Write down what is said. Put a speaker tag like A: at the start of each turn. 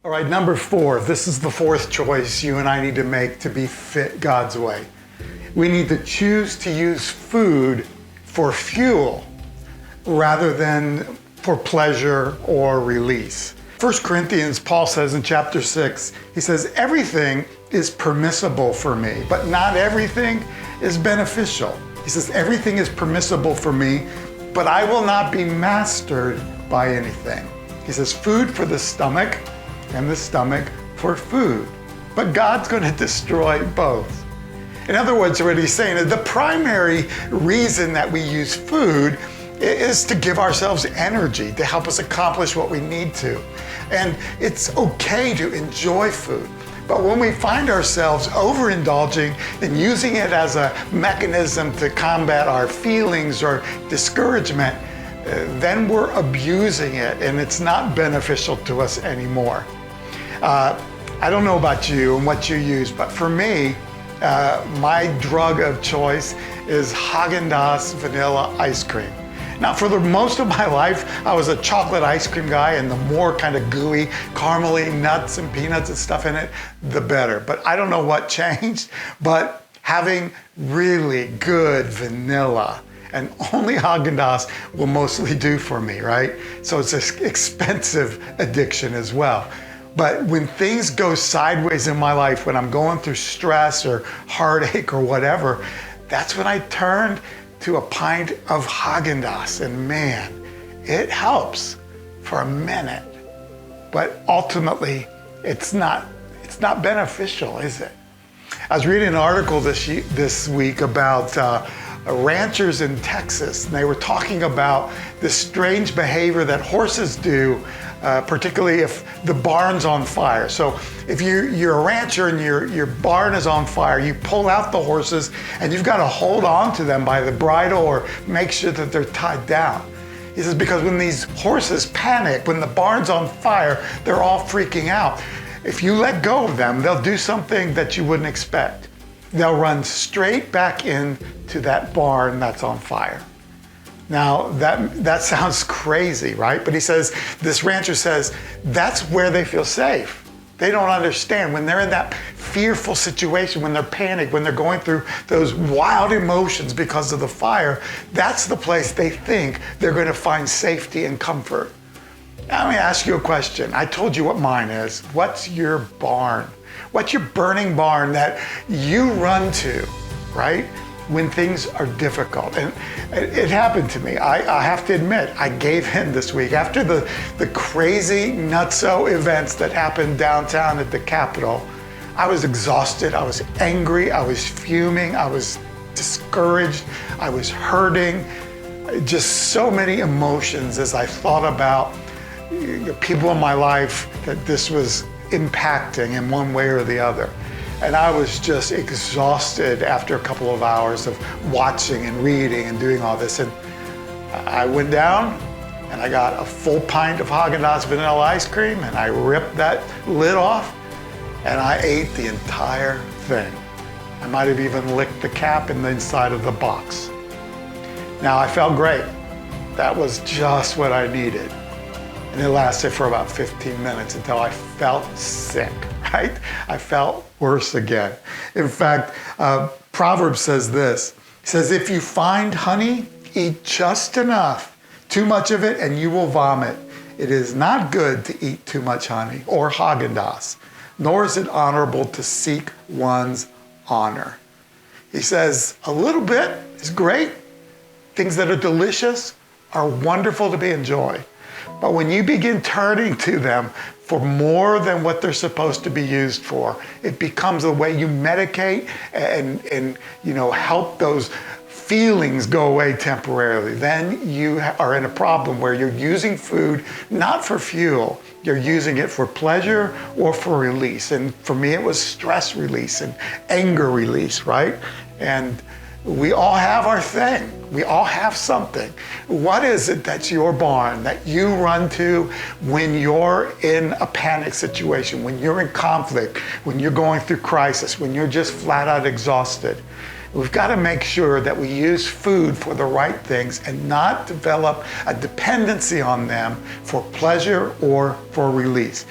A: All right, number 4. This is the fourth choice you and I need to make to be fit God's way. We need to choose to use food for fuel rather than for pleasure or release. 1 Corinthians, Paul says in chapter 6, he says, everything is permissible for me, but not everything is beneficial. He says, everything is permissible for me, but I will not be mastered by anything. He says, food for the stomach and the stomach for food. But God's going to destroy both. In other words, what he's saying is the primary reason that we use food is to give ourselves energy, to help us accomplish what we need to. And it's okay to enjoy food. But when we find ourselves overindulging and using it as a mechanism to combat our feelings or discouragement, then we're abusing it and it's not beneficial to us anymore. I don't know about you and what you use, but for me, my drug of choice is Häagen-Dazs vanilla ice cream. Now, for the most of my life, I was a chocolate ice cream guy, and the more kind of gooey, caramely nuts and peanuts and stuff in it, the better. But I don't know what changed, but having really good vanilla, and only Häagen-Dazs will mostly do for me, right? So it's an expensive addiction as well. But when things go sideways in my life, when I'm going through stress or heartache or whatever, that's when I turned to a pint of Häagen-Dazs, and man, it helps for a minute. But ultimately, it's not beneficial, is it? I was reading an article this week about ranchers in Texas, and they were talking about this strange behavior that horses do, particularly if the barn's on fire. So if you're a rancher and your barn is on fire, you pull out the horses and you've got to hold on to them by the bridle or make sure that they're tied down. He says, because when these horses panic, when the barn's on fire, they're all freaking out. If you let go of them, they'll do something that you wouldn't expect. They'll run straight back into that barn that's on fire. Now, that sounds crazy, right? But he says, this rancher says, that's where they feel safe. They don't understand when they're in that fearful situation, when they're panicked, when they're going through those wild emotions because of the fire, that's the place they think they're going to find safety and comfort. Now, let me ask you a question. I told you what mine is. What's your barn? What's your burning barn that you run to, right? When things are difficult. And it happened to me. I have to admit, I gave in this week. After the crazy nutso events that happened downtown at the Capitol, I was exhausted, I was angry, I was fuming, I was discouraged, I was hurting. Just so many emotions as I thought about people in my life that this was impacting in one way or the other. And I was just exhausted after a couple of hours of watching and reading and doing all this. And I went down and I got a full pint of Häagen-Dazs vanilla ice cream and I ripped that lid off and I ate the entire thing. I might have even licked the cap in the inside of the box. Now, I felt great. That was just what I needed. And it lasted for about 15 minutes until I felt sick, right? I felt worse again. In fact, Proverbs says this. It says, if you find honey, eat just enough, too much of it, and you will vomit. It is not good to eat too much honey or Häagen-Dazs, nor is it honorable to seek one's honor. He says, a little bit is great. Things that are delicious are wonderful to be enjoyed. But when you begin turning to them for more than what they're supposed to be used for, it becomes the way you medicate and help those feelings go away temporarily. Then you are in a problem where you're using food not for fuel, you're using it for pleasure or for release. And for me, it was stress release and anger release, right? And we all have our thing. We all have something. What is it that's your barn that you run to when you're in a panic situation, when you're in conflict, when you're going through crisis, when you're just flat out exhausted? We've got to make sure that we use food for the right things and not develop a dependency on them for pleasure or for release.